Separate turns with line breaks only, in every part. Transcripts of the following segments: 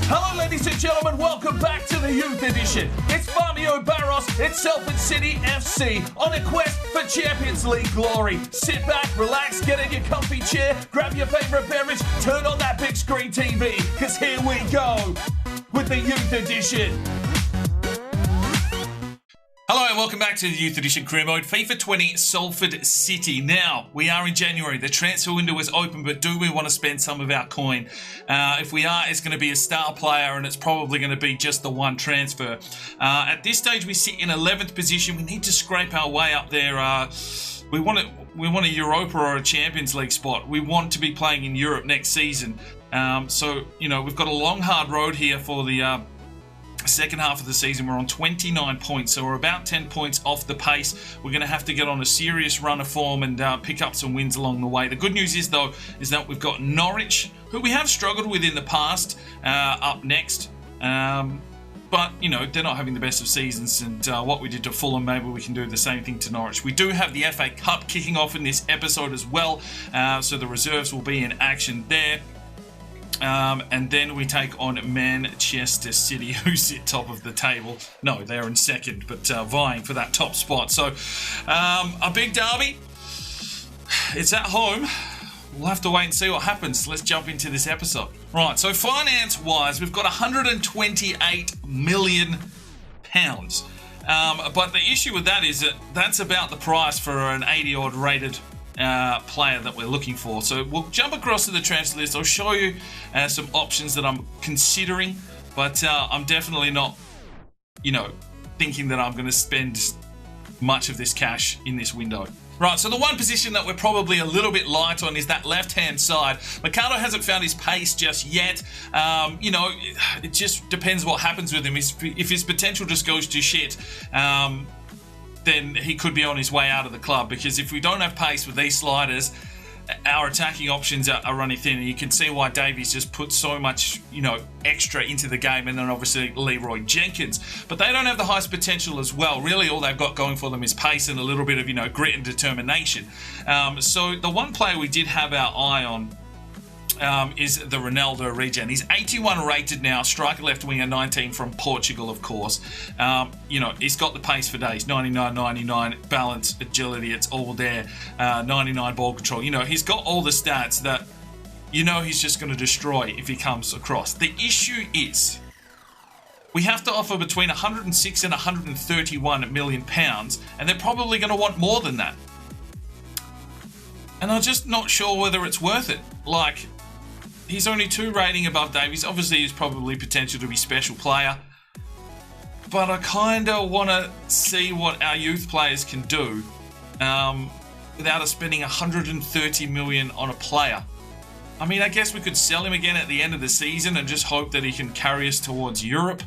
Hello, ladies and gentlemen, welcome back to the Youth Edition. It's Fabio Barros, it's Salford City FC on a quest for Champions League glory. Sit back, relax, get in your comfy chair, grab your favourite beverage, turn on that big screen TV, because here we go with the Youth Edition. Hello and welcome back to the Youth Edition Career Mode. FIFA 20 Salford City. Now, we are in January. The transfer window is open, but do we want to spend some of our coin? If we are, it's going to be a star player and it's probably going to be just the one transfer. At this stage, we sit in 11th position. We need to scrape our way up there. We want a Europa or a Champions League spot. We want to be playing in Europe next season. So, you know, we've got a long, hard road here for the second half of the season. We're on 29 points, so we're about 10 points off the pace. We're going to have to get on a serious run of form and pick up some wins along the way. The good news is, though, is that we've got Norwich, who we have struggled with in the past, up next. But, you know, they're not having the best of seasons, and what we did to Fulham, maybe we can do the same thing to Norwich. We do have the FA Cup kicking off in this episode as well, so the reserves will be in action there. And then we take on Manchester City, who sit top of the table. No, they're in second, but vying for that top spot. So, a big derby. It's at home. We'll have to wait and see what happens. Let's jump into this episode. Right, so finance-wise, we've got £128 million. But the issue with that is that that's about the price for an 80-odd rated player that we're looking for. So we'll jump across to the transfer list. I'll show you some options that I'm considering, but I'm definitely not, you know, thinking that I'm going to spend much of this cash in this window. Right, so the one position that we're probably a little bit light on is that left-hand side. Matsheard hasn't found his pace just yet. You know, it just depends what happens with him. If his potential just goes to shit, then he could be on his way out of the club, because if we don't have pace with these sliders, our attacking options are running thin, and you can see why Davies just put so much, you know, extra into the game, and then obviously Leroy Jenkins. But they don't have the highest potential as well. Really, all they've got going for them is pace and a little bit of, you know, grit and determination. So the one player we did have our eye on is the Ronaldo regen. He's 81 rated now, striker left winger, 19 from Portugal, of course. You know, he's got the pace for days, 99, 99, balance, agility, it's all there, 99 ball control. You know, he's got all the stats that, you know, he's just going to destroy if he comes across. The issue is, we have to offer between 106 and 131 million pounds, and they're probably going to want more than that. And I'm just not sure whether it's worth it. Like, he's only 2 rating above Davies. Obviously, he's probably potential to be special player. But I kind of want to see what our youth players can do without us spending 130 million on a player. I mean, I guess we could sell him again at the end of the season and just hope that he can carry us towards Europe.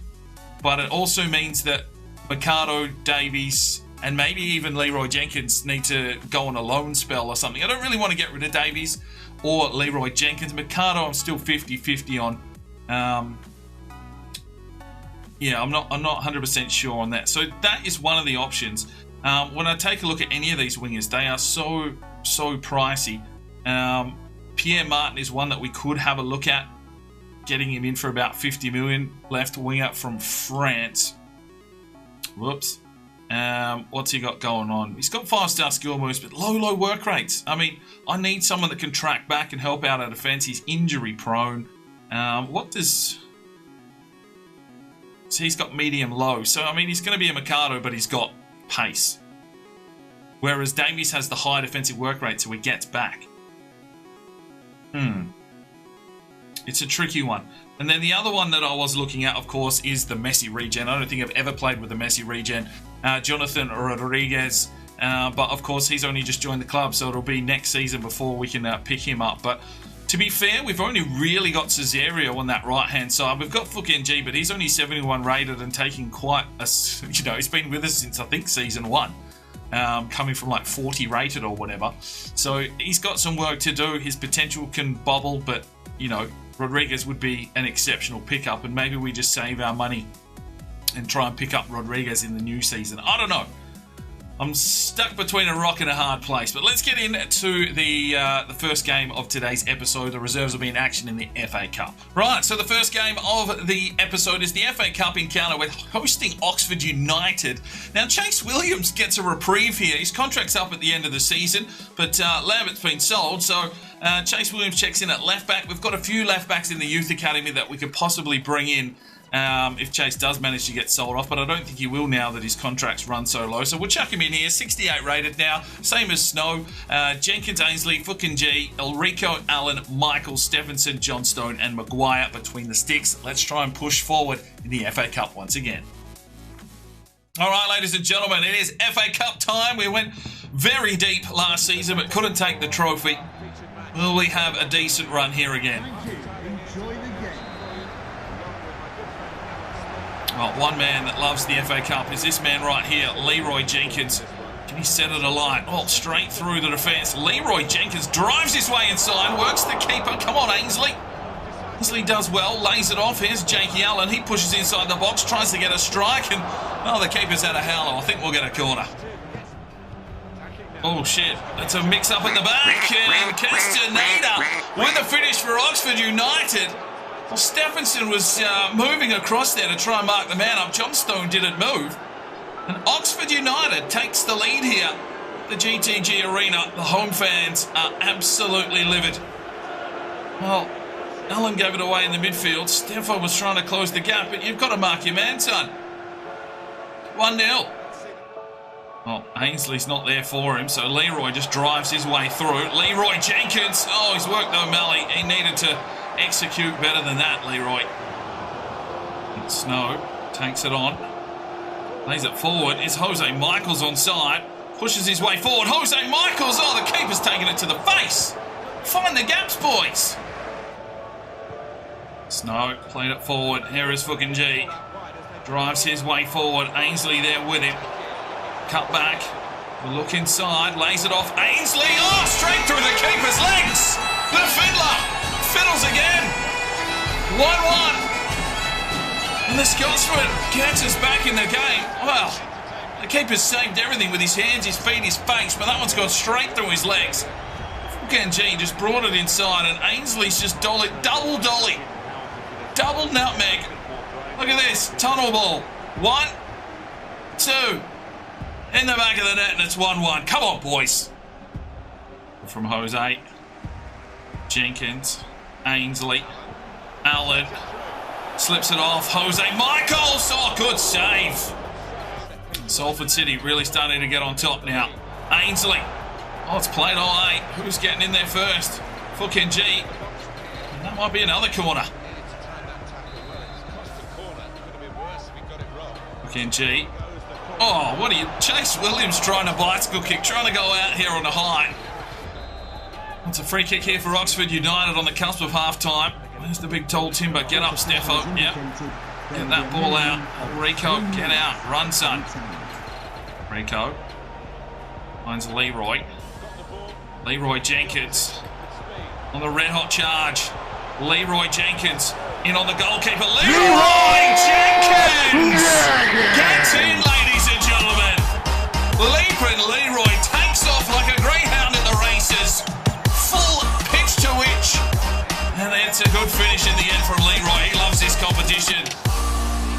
But it also means that Matsheard, Davies, and maybe even Leroy Jenkins need to go on a loan spell or something. I don't really want to get rid of Davies or Leroy Jenkins. Matsheard, I'm still 50-50 on. Yeah, I'm not 100% sure on that. So that is one of the options. When I take a look at any of these wingers, they are so pricey. Pierre Martin is one that we could have a look at, getting him in for about 50 million. Left winger from France. Whoops. What's he got going on? He's got 5-star skill moves, but low work rates. I mean, I need someone that can track back and help out our defense. He's injury prone. What does... So he's got medium low. So, I mean, he's going to be a Matsheard, but he's got pace. Whereas Davies has the high defensive work rate, so he gets back. It's a tricky one. And then the other one that I was looking at, of course, is the Messi regen. I don't think I've ever played with the Messi regen. Jonathan Rodriguez. But, of course, he's only just joined the club, so it'll be next season before we can pick him up. But to be fair, we've only really got Cesario on that right-hand side. We've got Fook NG, but he's only 71 rated and taking quite a... You know, he's been with us since, I think, season 1. Coming from like 40 rated or whatever. So he's got some work to do. His potential can bubble, but, you know, Rodriguez would be an exceptional pickup, and maybe we just save our money and try and pick up Rodriguez in the new season. I don't know. I'm stuck between a rock and a hard place. But let's get into the first game of today's episode. The reserves will be in action in the FA Cup. Right, so the first game of the episode is the FA Cup encounter with hosting Oxford United. Now, Chase Williams gets a reprieve here. His contract's up at the end of the season, but Lambert's been sold, so Chase Williams checks in at left back. We've got a few left backs in the youth academy that we could possibly bring in if Chase does manage to get sold off, but I don't think he will now that his contract's run so low. So we'll chuck him in here. 68 rated now, same as Snow, Jenkins, Ainsley, Fucking G, Elrico, Allen, Michael, Stephenson, Johnstone and Maguire between the sticks. Let's try and push forward in the FA Cup once again. All right, ladies and gentlemen, it is FA Cup time. We went very deep last season but couldn't take the trophy. Will we have a decent run here again? Well, one man that loves the FA Cup is this man right here, Leroy Jenkins. Can he set it alight? Oh, straight through the defence. Leroy Jenkins drives his way inside, works the keeper. Come on, Ainsley. Ainsley does well, lays it off. Here's Jakey Allen. He pushes inside the box, tries to get a strike, and oh, the keeper's had a howler. I think we'll get a corner. Oh, shit. That's a mix-up at the back. And Castaneda with a finish for Oxford United. Well, Stephenson was moving across there to try and mark the man up. Johnstone didn't move. And Oxford United takes the lead here. The GTG Arena, the home fans are absolutely livid. Well, Allen gave it away in the midfield. Steffo was trying to close the gap, but you've got to mark your man, son. 1-0. Well, Ainsley's not there for him, so Leroy just drives his way through. Leroy Jenkins. Oh, he's worked O'Malley. He needed to execute better than that, Leroy. And Snow takes it on. Lays it forward. Is Jose Michaels on side. Pushes his way forward. Jose Michaels. Oh, the keeper's taking it to the face. Find the gaps, boys. Snow played it forward. Here is Fucking G. Drives his way forward. Ainsley there with him. Cut back. We'll look inside. Lays it off. Ainsley. Oh, straight through the keeper's legs. The fiddler fiddles again. 1-1. And the Scotsman gets us back in the game. Well, the keeper's saved everything with his hands, his feet, his face, but that one's gone straight through his legs. Fucking G just brought it inside, and Ainsley's just double dolly. Double nutmeg. Look at this. Tunnel ball. 1, 2. In the back of the net, and it's 1-1. Come on, boys. From Jose. Jenkins. Ainsley. Allen. Slips it off. Jose Michaels. Oh, good save. Salford City really starting to get on top now. Ainsley. Oh, it's played all 8. Who's getting in there first? Fucking G. And that might be another corner. Fucking G. Oh, what are you... Chase Williams trying to bicycle kick, trying to go out here on the high. It's a free kick here for Oxford United on the cusp of half-time. There's the big tall timber. Get up, Steffo. Yep. Get that ball out. Rico, get out. Run, son. Rico. Finds Leroy. Leroy Jenkins. On the red-hot charge. Leroy Jenkins. In on the goalkeeper. Leroy Jenkins! Gets in, ladies and gentlemen. Leaping Leroy takes off like a greyhound at the races. Full pitch to itch. And it's a good finish in the end from Leroy. He loves this competition.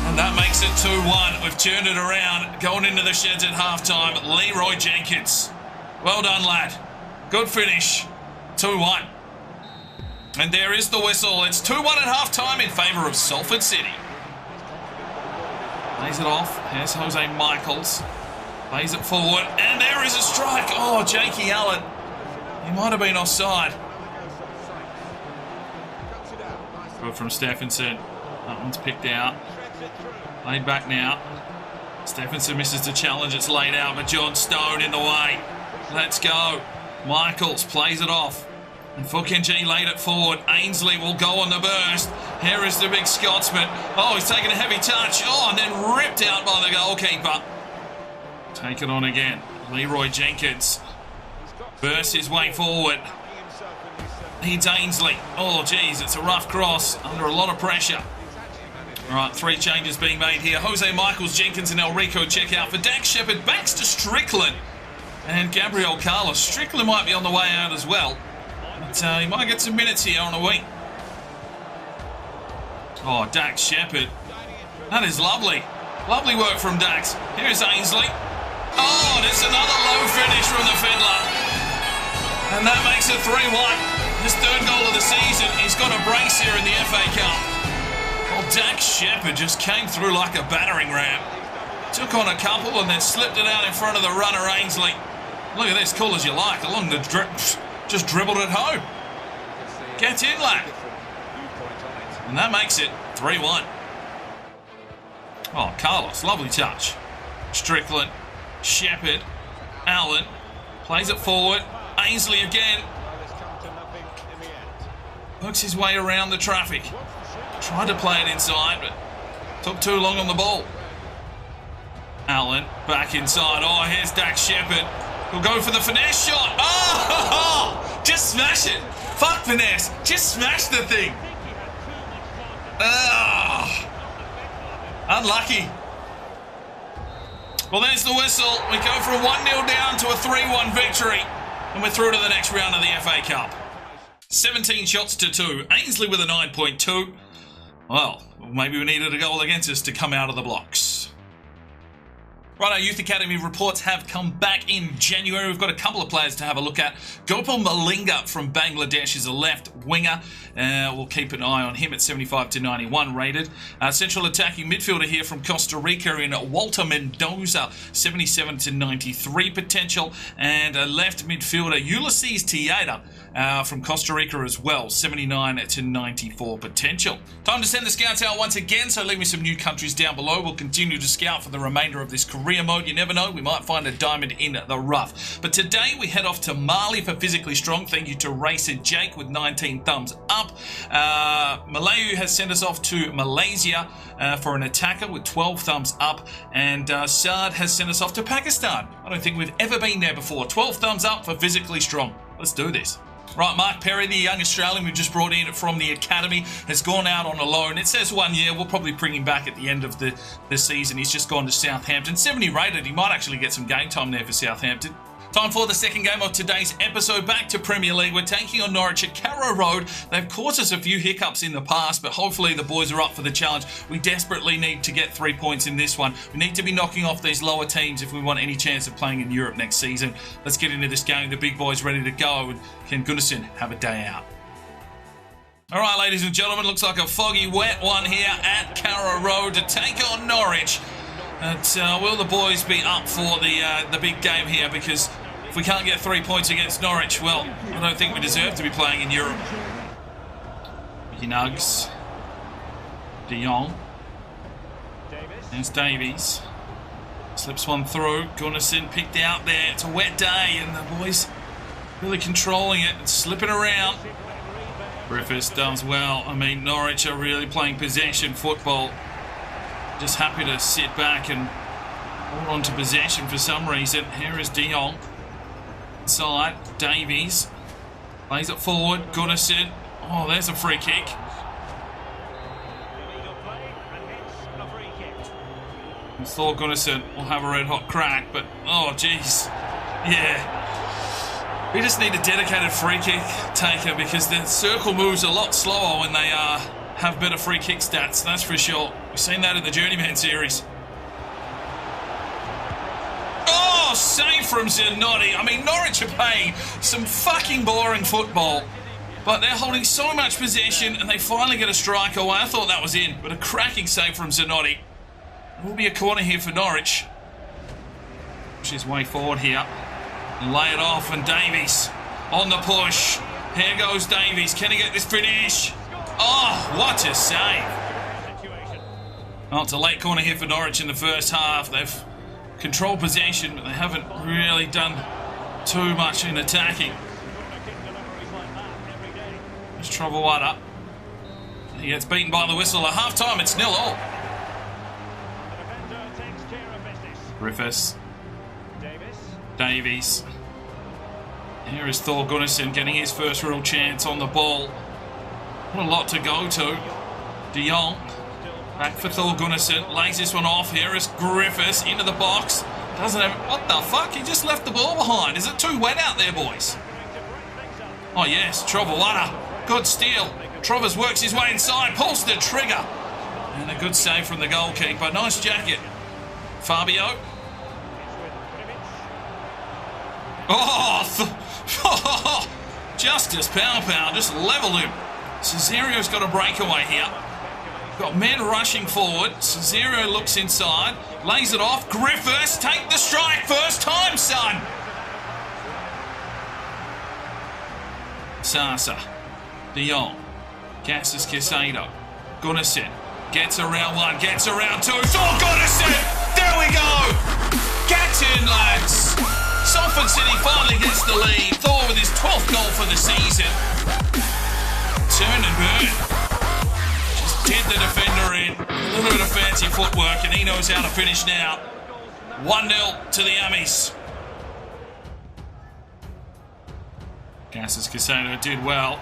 And that makes it 2-1. We've turned it around. Going into the sheds at halftime. Leroy Jenkins. Well done, lad. Good finish. 2-1. And there is the whistle. It's 2-1 at halftime in favour of Salford City. Lays it off. Here's Jose Michaels. Lays it forward. And there is a strike. Oh, Jakey Allen. He might have been offside. Good from Stephenson. That one's picked out. Laid back now. Stephenson misses the challenge. It's laid out, but Johnstone in the way. Let's go. Michaels plays it off. And Fucking G laid it forward. Ainsley will go on the burst. Here is the big Scotsman. Oh, he's taken a heavy touch. Oh, and then ripped out by the goalkeeper. Take it on again. Leroy Jenkins bursts his way forward. Needs Ainsley. Oh, geez, it's a rough cross under a lot of pressure. Right, 3 changes being made here. Jose Michaels, Jenkins and Elrico check out for Dax Shepherd. Backs to Strickland and Gabriel Carlos. Strickland might be on the way out as well. But he might get some minutes here on a wing. Oh, Dax Shepherd. That is lovely. Lovely work from Dax. Here's Ainsley. Oh, there's another low finish from the Fiddler. And that makes it 3-1. His 3rd goal of the season. He's got a brace here in the FA Cup. Well, Dax Shepherd just came through like a battering ram. Took on a couple and then slipped it out in front of the runner, Ainsley. Look at this, cool as you like. Along the drip, just dribbled it home. Get in, lad. And that makes it 3-1. Oh, Carlos, lovely touch. Strickland, Shepherd, Allen, plays it forward. Ainsley again. Works his way around the traffic. Tried to play it inside, but took too long on the ball. Allen, back inside. Oh, here's Dax Shepherd. He'll go for the finesse shot. Oh, just smash it. Fuck finesse. Just smash the thing. Oh, unlucky. Well, there's the whistle. We go from 1-0 down to a 3-1 victory. And we're through to the next round of the FA Cup. 17 shots to 2. Ainsley with a 9.2. Well, maybe we needed a goal against us to come out of the blocks. Right, our Youth Academy reports have come back in January. We've got a couple of players to have a look at. Gopal Malinga from Bangladesh is a left winger. We'll keep an eye on him at 75 to 91 rated. Central attacking midfielder here from Costa Rica in Walter Mendoza, 77 to 93 potential. And a left midfielder, Ulysses Tieta, from Costa Rica as well, 79 to 94 potential. Time to send the scouts out once again, so leave me some new countries down below. We'll continue to scout for the remainder of this career mode. You never know, we might find a diamond in the rough. But today we head off to Mali for Physically Strong. Thank you to Racer Jake with 19 thumbs up. Malayu has sent us off to Malaysia for an attacker with 12 thumbs up. And Saad has sent us off to Pakistan. I don't think we've ever been there before. 12 thumbs up for Physically Strong. Let's do this. Right, Mark Perry, the young Australian we just brought in from the academy, has gone out on a loan. It says 1 year. We'll probably bring him back at the end of the season. He's just gone to Southampton. 70 rated. He might actually get some game time there for Southampton. Time for the second game of today's episode. Back to Premier League. We're taking on Norwich at Carrow Road. They've caused us a few hiccups in the past, but hopefully the boys are up for the challenge. We desperately need to get 3 points in this one. We need to be knocking off these lower teams if we want any chance of playing in Europe next season. Let's get into this game. The big boys ready to go, and Ken Gunnarsson have a day out. All right, ladies and gentlemen, looks like a foggy, wet one here at Carrow Road to take on Norwich. But will the boys be up for the big game here? Because if we can't get 3 points against Norwich, well, I don't think we deserve to be playing in Europe. Nugs. De Jong. There's Davies. Slips one through. Gunnarsson picked out there. It's a wet day and the boys really controlling it and slipping around. Griffiths does well. I mean, Norwich are really playing possession football. Just happy to sit back and hold on to possession for some reason. Here is De Jong. Inside, Davies. Plays it forward. Gunnarsson. Oh, there's a free kick. I thought Gunnarsson will have a red hot crack, but oh, jeez. Yeah. We just need a dedicated free kick taker because the circle moves a lot slower when they have better free kick stats, that's for sure. We've seen that in the Journeyman series. Oh, save from Zanotti. I mean, Norwich are playing some fucking boring football, but they're holding so much possession and they finally get a strike away. I thought that was in, but a cracking save from Zanotti. It will be a corner here for Norwich. Push his way forward here. Lay it off, and Davies on the push. Here goes Davies. Can he get this finish? Oh, what a save. Well, it's a late corner here for Norwich in the first half. They've controlled possession, but they haven't really done too much in attacking. There's Trovoada. He gets beaten by the whistle. At half-time, it's 0-0. Griffiths. Davies. Here is Thor Gunnarsson getting his first real chance on the ball. Not a lot to go to. De Jong. Back for Thor Gunnarsson. Lays this one off. Here is Griffiths into the box. Doesn't have... What the fuck? He just left the ball behind. Is it too wet out there, boys? Oh, yes. Trovawada. Good steal. Trovers works his way inside. Pulls the trigger. And a good save from the goalkeeper. Nice jacket. Fabio. Oh! Justice Pow just levelled him. Cesario's got a breakaway here. Got men rushing forward. Cesario looks inside. Lays it off. Griffiths, take the strike. First time, son. Sasa. De Jong. Gasses Casado. Gunnarsson. Gets around one. Gets around two. Thor Gunnarsson. There we go. Get in, lads. Salford City finally gets the lead. Thor with his 12th goal for the season. Turn and burn. Just did the defender in. A little bit of fancy footwork, and he knows how to finish now. 1-0 to the Ummies. Gasses Casano did well.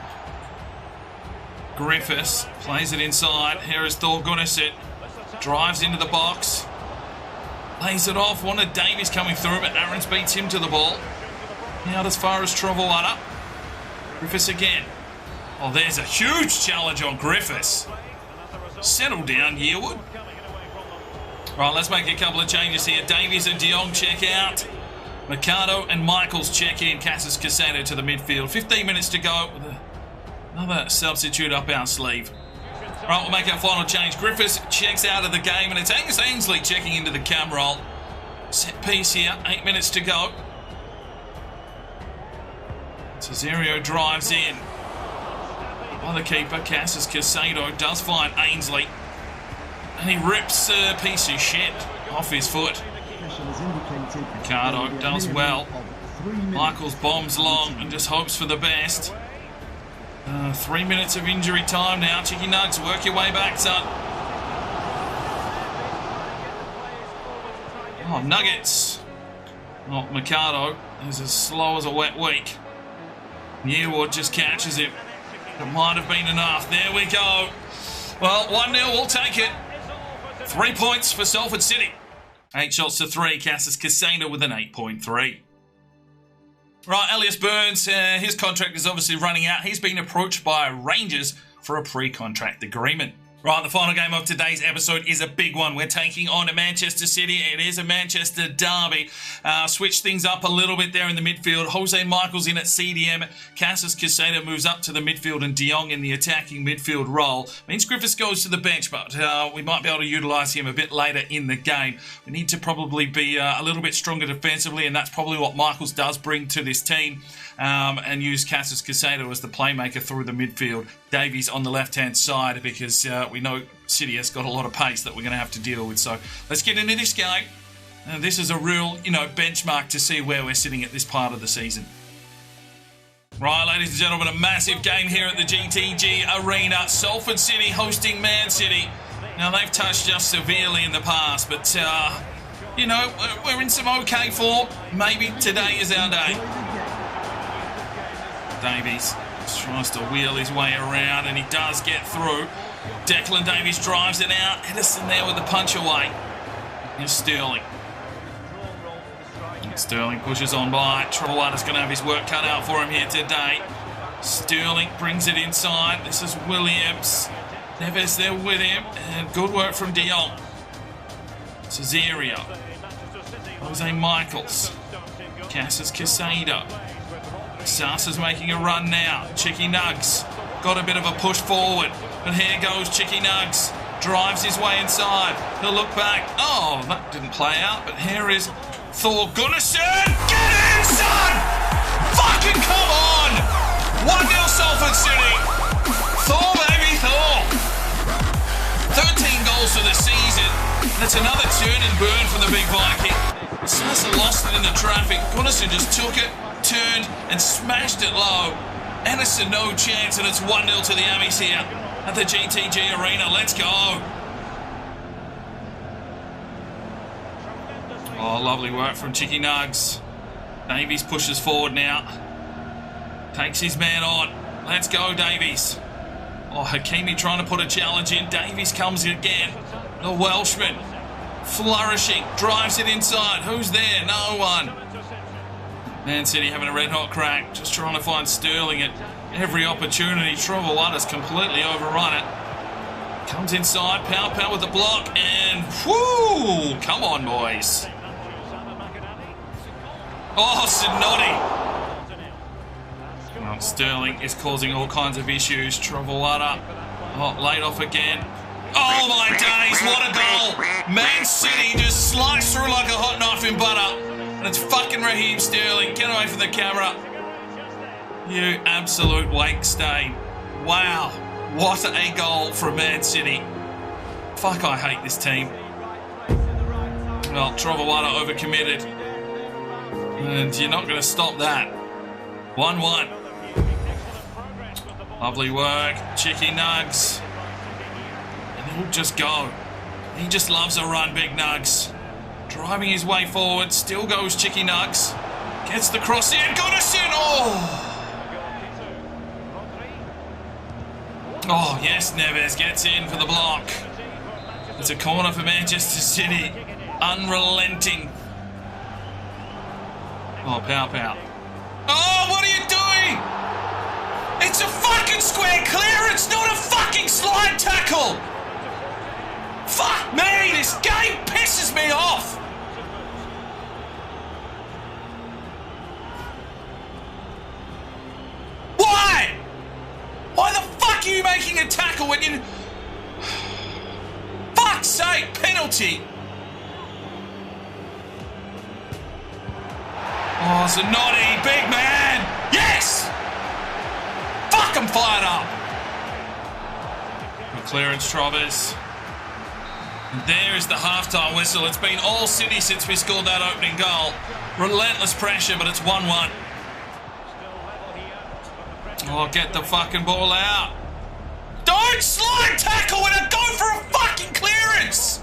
Griffiths plays it inside. Here is Thor Gunnarsson. Drives into the box. Lays it off. Wanted Davies coming through, but Aarons beats him to the ball. Out as far as Trovawada. Griffiths again. Oh, there's a huge challenge on Griffiths. Settle down, Yearwood. Right, let's make a couple of changes here. Davies and De Jong check out. Mercado and Michaels check in. Cassis Casado to the midfield. 15 minutes to go. Another substitute up our sleeve. Right, we'll make our final change. Griffiths checks out of the game, and it's Angus Ainsley checking into the cam roll. Set piece here, 8 minutes to go. Cesario drives in. Other keeper, Cassis Casado, does find Ainsley. And he rips a piece of shit off his foot. Ricardo does well. Michaels bombs long and just hopes for the best. 3 minutes of injury time now. Chicky Nugs, work your way back, son. Oh, Nuggets. Not Mercado. He's as slow as a wet week. Yearwood just catches him. It might have been enough. There we go. Well, 1-0, we'll take it. 3 points for Salford City. 8 shots to 3. Cassis Casano with an 8.3. Right, Elias Burns, his contract is obviously running out. He's been approached by Rangers for a pre-contract agreement. Right, the final game of today's episode is a big one. We're taking on Manchester City. It is a Manchester derby. Switch things up a little bit there in the midfield. Jose Michaels in at CDM. Cassis Casado moves up to the midfield, and De Jong in the attacking midfield role. Means Griffiths goes to the bench, but we might be able to utilise him a bit later in the game. We need to probably be a little bit stronger defensively, and that's probably what Michaels does bring to this team. And use Cassis Casado as the playmaker through the midfield. Davies on the left-hand side, because we know City has got a lot of pace that we're going to have to deal with. So let's get into this game. This is a real, benchmark to see where we're sitting at this part of the season. Right, ladies and gentlemen, a massive game here at the GTG Arena. Salford City hosting Man City. Now, they've touched us severely in the past, but, we're in some okay form. Maybe today is our day. Davies tries to wheel his way around, and he does get through. Declan Davies drives it out. Edison there with the punch away. Here's Sterling. Sterling pushes on by. Trovawada's going to have his work cut out for him here today. Sterling brings it inside. This is Williams. Neves there with him. And good work from De Jong. Cesario. Jose Michaels. Cassis Casado. Sasa's making a run now. Chicky Nugs got a bit of a push forward. But here goes Chicky Nugs. Drives his way inside. He'll look back. Oh, that didn't play out. But here is Thor Gunnarsson. Get in, son! Fucking come on! 1-0 Salford City. Thor, baby, Thor. 13 goals for the season. That's another turn and burn from the big Viking. Sasa lost it in the traffic. Gunnarsson just took it, turned and smashed it low. Edison no chance, and it's 1-0 to the Ummies here at the GTG Arena. Let's go. Oh, lovely work from Chicky Nugs. Davies pushes forward now. Takes his man on. Let's go, Davies. Oh, Hakimi trying to put a challenge in. Davies comes again. The Welshman flourishing, drives it inside. Who's there? No one. Man City having a red hot crack, just trying to find Sterling at every opportunity. Trovellata's completely overrun it. Comes inside, Pow with the block, and whoo! Come on, boys. Oh, Sinotti. Well, Sterling is causing all kinds of issues. Trovellata, laid off again. Oh my days, what a goal! Man City just sliced through like a hot knife in butter. And it's fucking Raheem Sterling. Get away from the camera. You absolute wake stain. Wow. What a goal from Man City. Fuck, I hate this team. Well, Trovellata overcommitted. And you're not going to stop that. 1-1. Lovely work. Chicky Nugs. And he'll just go. He just loves a run, Big Nugs. Driving his way forward. Still goes Chicky Nugs. Gets the cross in. Goodison! Oh! Oh, yes, Neves gets in for the block. It's a corner for Manchester City. Unrelenting. Oh, Pow. Oh, what are you doing? It's a fucking square clearance, not a fucking slide tackle. Fuck me, this game pisses me off. Why? Why the fuck are you making a tackle when you... Fuck's sake, penalty. Oh, Zanotti, big man. Yes! Fuck, I'm fired up. Good clearance, Travers. And there is the halftime whistle. It's been all City since we scored that opening goal. Relentless pressure, but it's 1-1. Oh, get the fucking ball out. Don't slide tackle when I go for a fucking clearance.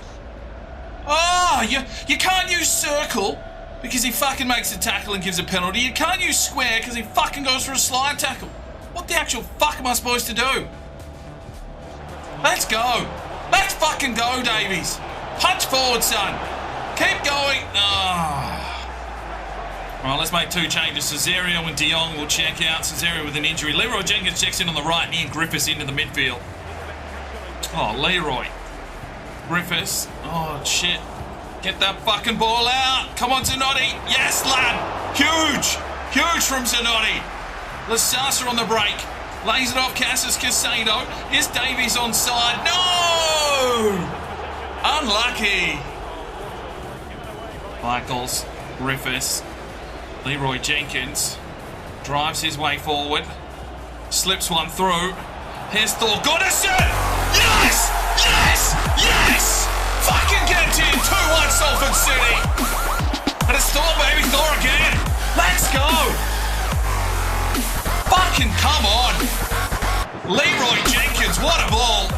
Oh, you can't use circle because he fucking makes a tackle and gives a penalty. You can't use square because he fucking goes for a slide tackle. What the actual fuck am I supposed to do? Let's go. Let's fucking go, Davies. Punch forward, son. Keep going. Oh. Right, let's make two changes. Cesario and De Jong will check out. Cesario with an injury. Leroy Jenkins checks in on the right. Ian Griffiths into the midfield. Oh, Leroy. Griffiths. Oh, shit. Get that fucking ball out. Come on, Zanotti. Yes, lad. Huge. Huge from Zanotti. Lasasa on the break. Lays it off Cassis Casado. Here's Davies on side. No! Unlucky. Michaels. Griffiths. Leroy Jenkins drives his way forward, slips one through. Here's Thor Goodison! Yes! Yes! Yes! Fucking get in! 2-1 Salford City! And it's Thor, baby! Thor again! Let's go! Fucking come on! Leroy Jenkins, what a ball!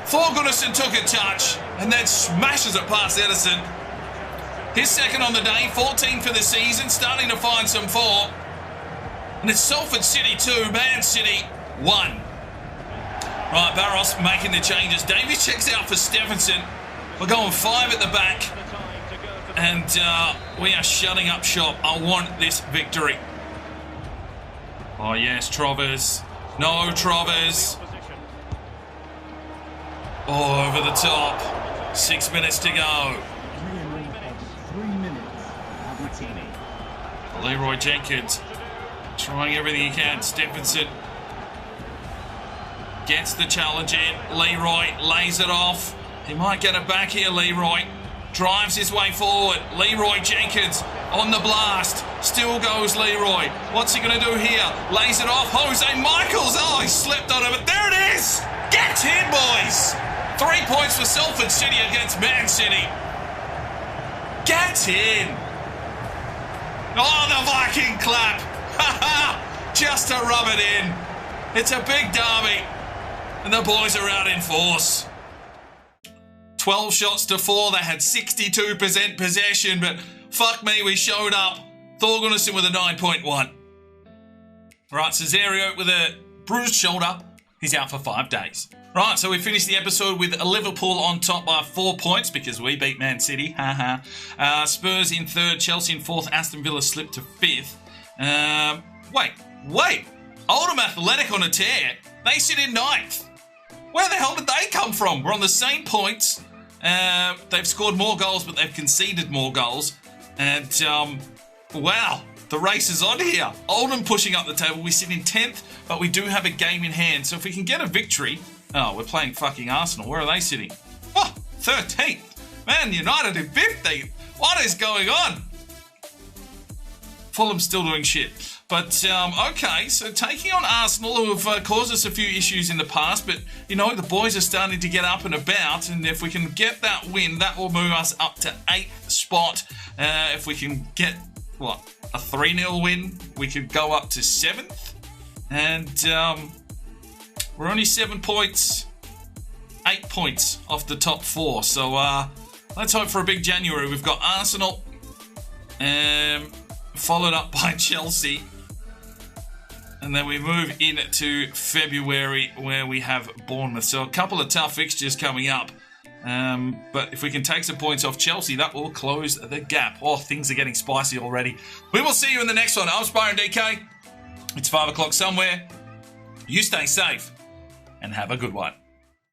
Thor Goodison took a touch and then smashes it past Edison. His second on the day, 14 for the season, starting to find some form. And it's Salford City 2, Man City 1. Right, Barros making the changes. Davies checks out for Stephenson. We're going 5 at the back. And we are shutting up shop. I want this victory. Oh, yes, Trovers. No, Trovers. Oh, over the top. 6 minutes to go. Leroy Jenkins trying everything he can. Stephenson gets the challenge in. Leroy lays it off. He might get it back here, Leroy. Drives his way forward. Leroy Jenkins on the blast. Still goes Leroy. What's he going to do here? Lays it off. Jose Michaels. Oh, he slipped on it, but there it is. Get in, boys. 3 points for Salford City against Man City. Get in. Oh, the Viking clap. Ha ha. Just to rub it in. It's a big derby. And the boys are out in force. 12 shots to 4. They had 62% possession, but fuck me, we showed up. Thorgunson with a 9.1. Right, Cesario with a bruised shoulder. He's out for 5 days. Right, so we finished the episode with Liverpool on top by 4 points because we beat Man City. Spurs in 3rd, Chelsea in 4th, Aston Villa slipped to 5th. Wait. Oldham Athletic on a tear. They sit in 9th. Where the hell did they come from? We're on the same points. They've scored more goals, but they've conceded more goals. And, wow, the race is on here. Oldham pushing up the table. We sit in 10th, but we do have a game in hand. So if we can get a victory... Oh, we're playing fucking Arsenal. Where are they sitting? Oh, 13th. Man United in 15th. What is going on? Fulham's still doing shit. But, okay, so taking on Arsenal, who have caused us a few issues in the past, but, you know, the boys are starting to get up and about, and if we can get that win, that will move us up to 8th spot. If we can get, a 3-0 win, we could go up to 7th. And, we're only 7 points, 8 points off the top 4. So, let's hope for a big January. We've got Arsenal, followed up by Chelsea. And then we move into February where we have Bournemouth. So a couple of tough fixtures coming up. But if we can take some points off Chelsea, that will close the gap. Oh, things are getting spicy already. We will see you in the next one. I'm Sparring DK. It's 5 o'clock somewhere. You stay safe and have a good one.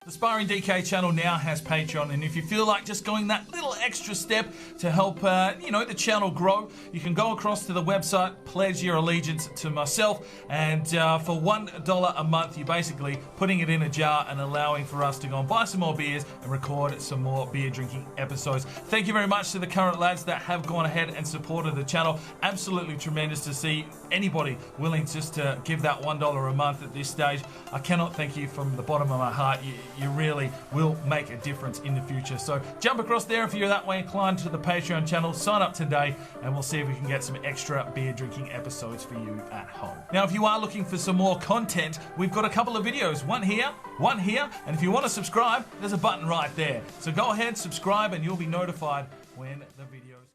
The Sparring DK channel now has Patreon, and if you feel like just going that little extra step to help, the channel grow, you can go across to the website, pledge your allegiance to myself, and for $1 a month, you're basically putting it in a jar and allowing for us to go and buy some more beers and record some more beer drinking episodes. Thank you very much to the current lads that have gone ahead and supported the channel. Absolutely tremendous to see anybody willing just to give that $1 a month at this stage. I cannot thank you from the bottom of my heart. You really will make a difference in the future. So jump across there if you're that way inclined to the Patreon channel, sign up today, and we'll see if we can get some extra beer drinking episodes for you at home. Now, if you are looking for some more content, we've got a couple of videos, one here, and if you want to subscribe, there's a button right there. So go ahead, subscribe, and you'll be notified when the videos